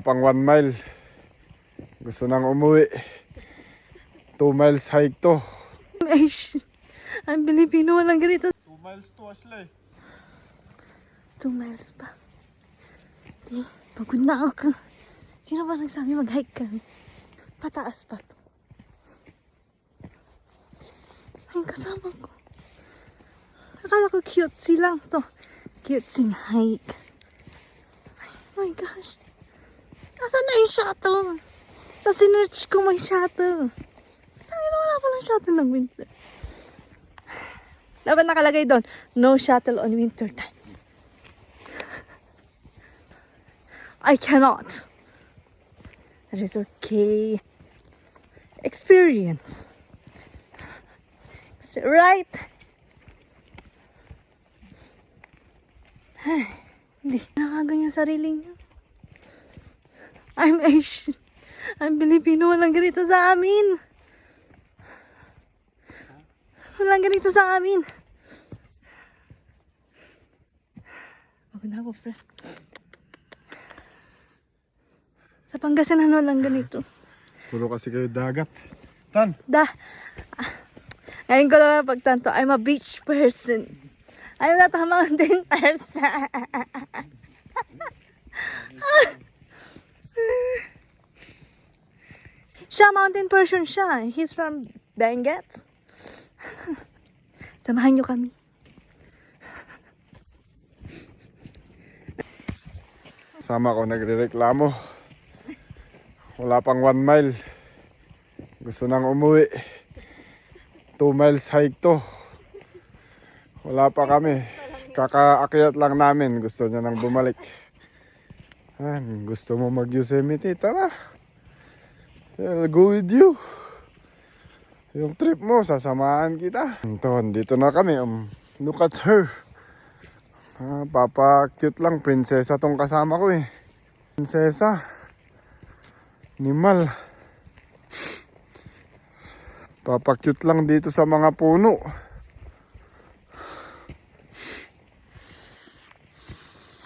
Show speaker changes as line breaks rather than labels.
Pang 1 mile. Gusto nang umuwi. 2 miles hike to.
Ang Pilipino walang ganito.
2 miles to, Ashley.
2 miles pa. Di, pagod na ako. Sino ba nagsabi mag-hike kami? Pataas pa to. Ay, kasama ko. Akala ko cutesy lang to. Cutesy hike. Oh my gosh. Asan na yung shuttle? Sa sinerch ko may shuttle. Tangina, wala palang shuttle ng winter. Dapat nakalagay doon, no shuttle on winter times. I cannot. That is okay. Experience. Right? Hindi. Nakaganyan sarili niyo. I'm Asian. I'm Filipino. Walang ganito sa amin. Walang ganito sa amin. Pagod na ako, friend. Sa Pangasinan walang ganito.
Puro kasi kayo dagat. Tan!
Ngayon ko lang pagtanto, I'm a beach person. I'm not a mountain person. Siya, mountain person siya. He's from Benguet. Samahan niyo kami.
Sama ko nagrereklamo. Wala pang 1 mile. Gusto nang umuwi. 2 miles hike to. Wala pa kami. Kakaakyat lang namin. Gusto niya nang bumalik. Gusto mo mag-Yosemite? Tara. I'll go with you. Yung trip mo, sasamahan kita. Dito na kami. Look at her. Papa-cute lang. Prinsesa tong kasama ko eh. Prinsesa. Animal. Papa-cute lang dito sa mga puno.